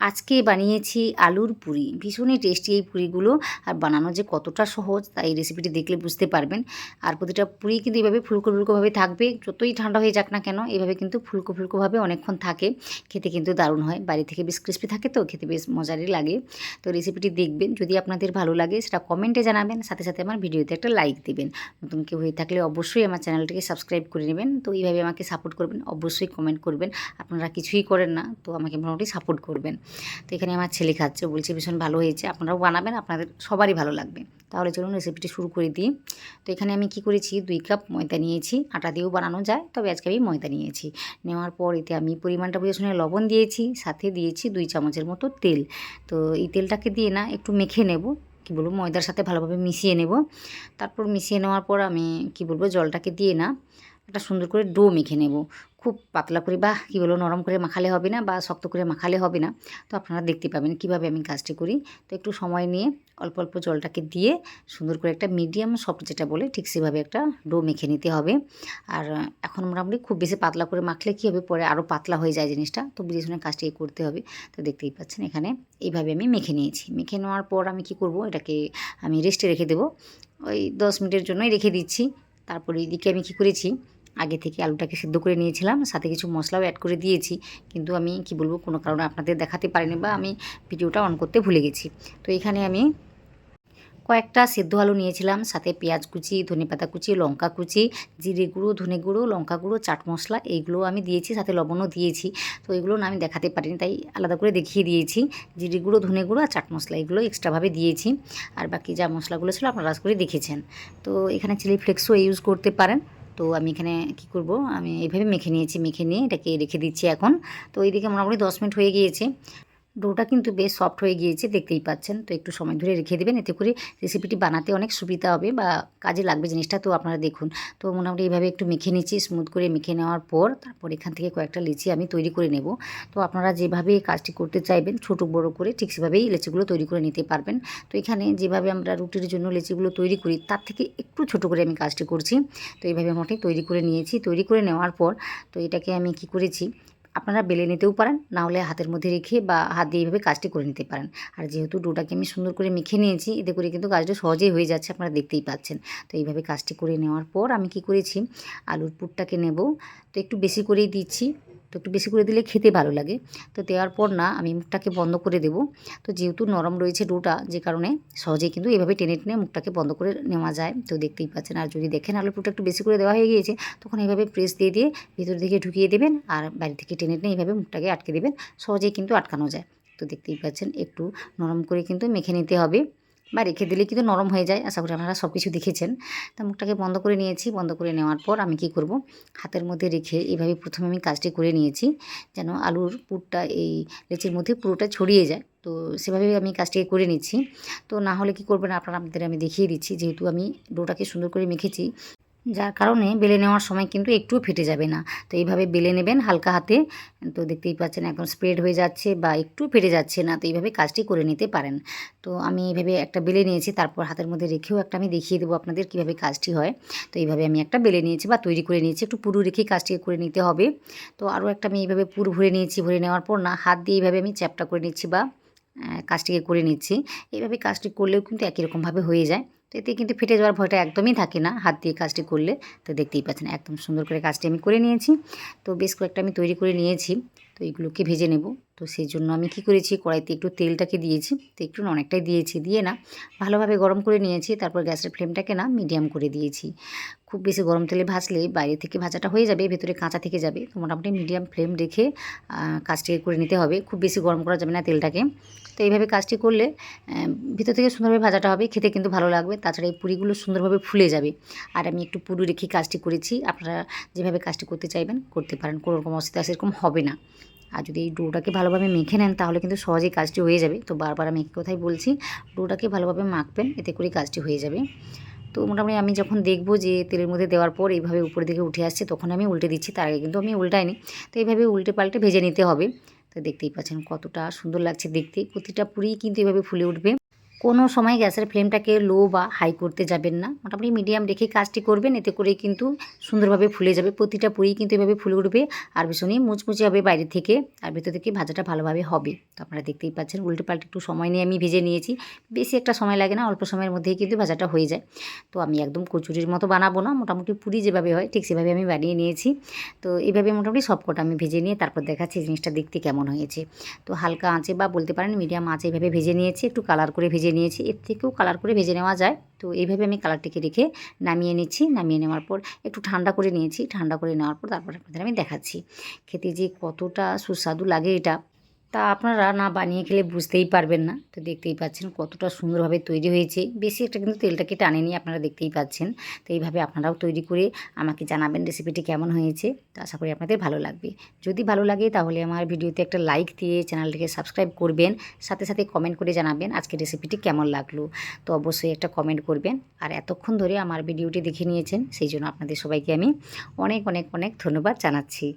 আজকে বানিয়েছি আলুর পুরি। ভীষণই টেস্টি এই পুরিগুলো, আর বানানো যে কতটা সহজ তা এই রেসিপিটি দেখলে বুঝতে পারবেন। আর প্রতিটা পুরি কিন্তু এভাবে ফুলকো ফুলকোভাবে থাকবে, যতই ঠান্ডা হয়ে যাক না কেন এভাবে কিন্তু ফুলকো ফুলকোভাবে অনেকক্ষণ থাকে। খেতে কিন্তু দারুণ হয়, বাইরে থেকে বেশ ক্রিস্পি থাকে, তো খেতে বেশ মজারই লাগে। তো রেসিপিটি দেখবেন, যদি আপনাদের ভালো লাগে সেটা কমেন্টে জানাবেন, সাথে সাথে আমার ভিডিওতে একটা লাইক দিবেন। নতুন কেউ হয়ে থাকলে অবশ্যই আমার চ্যানেলটিকে সাবস্ক্রাইব করে নেবেন। তো এইভাবে আমাকে সাপোর্ট করবেন, অবশ্যই কমেন্ট করবেন। আপনারা কিছুই করেন না, তো আমাকে মোটামুটি সাপোর্ট করবেন। তো এখানে আমার ছেলে খাচ্ছে, বলছে ভীষণ ভালো হয়েছে, আপনারাও বানাবেন, আপনাদের সবারই ভালো লাগবে। তাহলে চলুন রেসিপিটি শুরু করে দিই। তো এখানে আমি কি করেছি, 2 কাপ ময়দা নিয়েছি। আটা দিয়েও বানানো যায়, তবে আজকে আমি ময়দা নিয়েছি। নেওয়ার পর এতে আমি পরিমাণটা বুঝে শুনে লবণ দিয়েছি, সাথে দিয়েছি 2 চামচের মতো তেল। তো এই তেলটাকে দিয়ে না একটু মেখে নেব, কি বলবো, ময়দার সাথে ভালোভাবে মিশিয়ে নেব। তারপর মিশিয়ে নেওয়ার পর আমি কি বলবো, জলটাকে দিয়ে না একটা সুন্দর করে ডো মেখে নেব। খুব পাতলা করে বা কী বলবো, নরম করে মাখালে হবে না বা শক্ত করে মাখালে হবে না। তো আপনারা দেখতে পাবেন কীভাবে আমি কাজটি করি। তো একটু সময় নিয়ে অল্প অল্প জলটাকে দিয়ে সুন্দর করে একটা মিডিয়াম সফট যেটা বলে ঠিক সেভাবে একটা ডো মেখে নিতে হবে। আর এখন মোটামুটি খুব বেশি পাতলা করে মাখলে কী হবে, পরে আরও পাতলা হয়ে যায় জিনিসটা, তো বুঝে শুনে কাজটি করতে হবে। তো দেখতেই পাচ্ছেন এখানে এইভাবে আমি মেখে নিয়েছি। মেখে নেওয়ার পর আমি কি করব, এটাকে আমি রেস্টে রেখে দেবো, ওই 10 মিনিটের জন্যই রেখে দিচ্ছি। তারপরে এইদিকে আমি কী করেছি, আগে থেকে আলুটাকে সিদ্ধ করে নিয়েছিলাম, সাথে কিছু মশলাও অ্যাড করে দিয়েছি। কিন্তু আমি কি বলবো, কোনো কারণে আপনাদের দেখাতে পারিনি বা আমি ভিডিওটা অন করতে ভুলে গেছি। তো এখানে আমি কয়েকটা সেদ্ধ আলু নিয়েছিলাম, সাথে পেঁয়াজ কুচি, ধনেপাতা কুচি, লঙ্কা কুচি, জিরে গুঁড়ো, ধনে গুঁড়ো, লঙ্কা গুঁড়ো, চাট মশলা এইগুলো আমি দিয়েছি, সাথে লবণও দিয়েছি। তো এগুলো না আমি দেখাতে পারিনি, তাই আলাদা করে দেখিয়ে দিয়েছি। জিরে গুঁড়ো, ধনে গুঁড়ো আর চাট মশলা এগুলো এক্সট্রাভাবে দিয়েছি। আর বাকি যা মশলাগুলো ছিল আপনারা আজ করে দেখেছেন। তো এখানে চিলি ফ্লেক্সও ইউজ করতে পারেন। তো আমি এখানে কি করব, আমি এইভাবে মেখে নিয়েছি, মেখে নিয়ে এটাকে রেখে দিচ্ছি এখন। তো এইদিকে মোটামুটি 10 মিনিট হয়ে গিয়েছে। ডোটা কিন্তু বেশ সফট হয়ে গিয়েছে, দেখতেই পাচ্ছেন। তো একটু সময় ধরে রেখে দেবেন, এতে করে রেসিপিটি বানাতে অনেক সুবিধা হবে বা কাজে লাগবে জিনিসটা। তো আপনারা দেখুন, তো মোটামুটি এইভাবে একটু মেখে নিচ্ছি, স্মুথ করে মেখে নেওয়ার পর তারপর এখান থেকে কয়েকটা লিচি আমি তৈরি করে নেব। তো আপনারা যেভাবে কাজটি করতে চাইবেন ছোট বড় করে ঠিক সেভাবেই লিচিগুলো তৈরি করে নিতে পারবেন। তো এখানে যেভাবে আমরা রুটির জন্য লিচিগুলো তৈরি করি তার থেকে একটু ছোট করে আমি কাজটি করছি। তো এইভাবে মোটামুটি তৈরি করে নিয়েছি। তৈরি করে নেওয়ার পর তো এটাকে আমি কি করেছি, আপনারা বেলে নিতেও পারেন, না হলে হাতের মধ্যে রেখে বা হাত দিয়ে এইভাবে কাজটি করে নিতে পারেন। আর যেহেতু ডোটাকে আমি সুন্দর করে মেখে নিয়েছি, এতে করে কিন্তু কাজটা সহজেই হয়ে যাচ্ছে, আপনারা দেখতেই পাচ্ছেন। তো এইভাবে কাজটি করে নেওয়ার পর আমি কি করেছি, আলুর পুরটাকে নেব। তো একটু বেশি করেই দিচ্ছি, তো একটু বেশি করে দিলে খেতে ভালো লাগে। তো দেওয়ার পর না আমি মুখটাকে বন্ধ করে দেব। তো যেহেতু নরম রয়েছে ডোটা, যে কারণে সহজেই কিন্তু এভাবে টেনে টেনে মুখটাকে বন্ধ করে নেওয়া যায়। তো দেখতেই পাচ্ছেন। আর যদি দেখেন আলুর পুরটা একটু বেশি করে দেওয়া হয়ে গিয়েছে, তখন এইভাবে প্রেস দিয়ে দিয়ে ভিতর দিকে ঢুকিয়ে দেবেন, আর বাইরে থেকে টেনে টেনে এইভাবে মুখটাকে আটকে দেবেন। সহজেই কিন্তু আটকানো যায়। তো দেখতেই পাচ্ছেন একটু নরম করে কিন্তু মেখে নিতে হবে, বা রেখে দিলে কিন্তু নরম হয়ে যায়। আশা করি আপনারা সব কিছু দেখেছেন। তা মুখটাকে বন্ধ করে নিয়েছি। বন্ধ করে নেওয়ার পর আমি কি করব, হাতের মধ্যে রেখে এইভাবে প্রথমে আমি কাজটি করে নিয়েছি, যেন আলুর পুরটা এই লেচির মধ্যে পুরোটা ছড়িয়ে যায়। তো সেভাবেই আমি কাজটিকে করে নিচ্ছি। তো না হলে কি করবেন আপনারা, আপনাদের আমি দেখিয়ে দিচ্ছি। যেহেতু আমি ডোটাকে সুন্দর করে মেখেছি, যার কারণে বেলে নেওয়ার সময় কিন্তু একটুও ফেটে যাবে না। তো এইভাবে বেলে নেবেন হালকা হাতে। তো দেখতেই পাচ্ছেন একদম স্প্রেড হয়ে যাচ্ছে বা একটু ফেটে যাচ্ছে না। তো এইভাবে কাজটি করে নিতে পারেন। তো আমি এইভাবে একটা বেলে নিয়েছি, তারপর হাতের মধ্যে রেখেও একটা আমি দেখিয়ে দেবো আপনাদের কীভাবে কাজটি হয়। তো এইভাবে আমি একটা বেলে নিয়েছি বা তৈরি করে নিয়েছি, একটু পুরু রেখেই কাজটি করে নিতে হবে। তো আরও একটা আমি এইভাবে পুরু ভরে নিয়েছি, ভরে নেওয়ার পর না হাত দিয়ে এইভাবে আমি চ্যাপটা করে নিচ্ছি বা কাজটিকে করে নিচ্ছি। এইভাবে কাজটি করলেও কিন্তু একই রকমভাবে হয়ে যায়। তো এতে কিন্তু ফেটে যাওয়ার ভয়টা একদমই থাকে না হাত দিয়ে কাজটি করলে। তো দেখতেই পাচ্ছেন একদম সুন্দর করে কাজটি আমি করে নিয়েছি। তো বেশ কয়েকটা আমি তৈরি করে নিয়েছি। তো এগুলোকে ভেজে নেব। তো সেই জন্য আমি কি করেছি, কড়াইতে একটু তেলটাকে দিয়েছি। তো একটু না অনেকটাই দিয়েছি, দিয়ে না ভালোভাবে গরম করে নিয়েছি। তারপর গ্যাসের ফ্লেমটাকে না মিডিয়াম করে দিয়েছি। খুব বেশি গরম তেলে ভাজলে বাইরে থেকে ভাজাটা হয়ে যাবে, ভেতরে কাঁচা থেকে যাবে। তো মোটামুটি মিডিয়াম ফ্লেম রেখে কাজটিকে করে নিতে হবে। খুব বেশি গরম করা যাবে না তেলটাকে। তো এইভাবে কাজটি করলে ভিতর থেকে সুন্দরভাবে ভাজাটা হবে, খেতে কিন্তু ভালো লাগবে। তাছাড়া এই পুরিগুলো সুন্দরভাবে ফুলে যাবে। আর আমি একটু পুরু রেখে কাজটি করেছি। আপনারা যেভাবে কাজটি করতে চাইবেন করতে পারেন, কোনো রকম অসুবিধা সেরকম হবে না। আর যদি এই ডোটাকে ভালোভাবে মেখে নেন তাহলে কিন্তু সহজেই কাজটি হয়ে যাবে। তো বারবার আমি একই কথাই বলছি, ডোটাকে ভালোভাবে মাখবেন, এতে করে কাজটি হয়ে যাবে। তো মোটামুটি আমি যখন দেখব যে তেলের মধ্যে দেওয়ার পর এইভাবে উপরের দিকে উঠে আসছে, তখন আমি উল্টে দিচ্ছি। তার আগে কিন্তু আমি উল্টাইনি। তো এইভাবে উল্টে পাল্টে ভেজে নিতে হবে। তো দেখতেই পাচ্ছেন কতটা সুন্দর লাগছে দেখতে। প্রতিটা পুরিই কিন্তু এভাবে ফুলে উঠবে। কোনো সময় গ্যাসের ফ্লেমটাকে লো বা হাই করতে যাবেন না, মোটামুটি মিডিয়াম রেখে কাজটি করবেন। এতে করে কিন্তু সুন্দরভাবে ফুলে যাবে, প্রতিটা পুরি কিন্তু এভাবে ফুলে উঠবে আর ভীষণই মুচমুচে হবে বাইরে থেকে, আর ভেতর থেকে ভাজাটা ভালোভাবে হবে। তো আপনারা দেখতেই পাচ্ছেন উল্টে পাল্টে একটু সময় নিয়ে আমি ভেজে নিয়েছি, বেশি একটা সময় লাগে না, অল্প সময়ের মধ্যেই কিন্তু ভাজাটা হয়ে যায়। তো আমি একদম কচুরির মতো বানাবো না, মোটামুটি পুরি যেভাবে হয় ঠিক সেভাবে আমি বানিয়ে নিয়েছি। তো এইভাবে মোটামুটি সবকটা আমি ভেজে নিয়ে তারপর দেখাচ্ছি জিনিসটা দেখতে কেমন হয়েছে। তো হালকা আঁচে বা বলতে পারেন মিডিয়াম আঁচে এইভাবে ভেজে নিয়েছি, একটু কালার করে ভেজে নিয়েছি, এর থেকেও কালার করে ভেজে নেওয়া যায়। তো এইভাবে আমি কালারটিকে রেখে নামিয়ে নিচ্ছি, নামিয়ে নেওয়ার পর একটু ঠান্ডা করে নিয়েছি, ঠান্ডা করে নেওয়ার পর তারপর আপনাদের আমি দেখাচ্ছি খেতে যে কতটা সুস্বাদু লাগে এটা, তা আপনারা না বানিয়ে খেলে বুঝতেই পারবেন না। তো দেখতেই পাচ্ছেন কতটা সুন্দরভাবে তৈরি হয়েছে, বেশি একটা কিন্তু তেলটাকে টানেনি, আপনারা দেখতেই পাচ্ছেন। তো এইভাবে আপনারাও তৈরি করে আমাকে জানাবেন রেসিপিটি কেমন হয়েছে। তো আশা করি আপনাদের ভালো লাগবে। যদি ভালো লাগে তাহলে আমার ভিডিওতে একটা লাইক দিয়ে চ্যানেলটিকে সাবস্ক্রাইব করবেন, সাথে সাথে কমেন্ট করে জানাবেন আজকের রেসিপিটি কেমন লাগলো। তো অবশ্যই একটা কমেন্ট করবেন। আর এতক্ষণ ধরে আমার ভিডিওটি দেখে নিয়েছেন সেই জন্য আপনাদের সবাইকে আমি অনেক অনেক অনেক ধন্যবাদ জানাচ্ছি।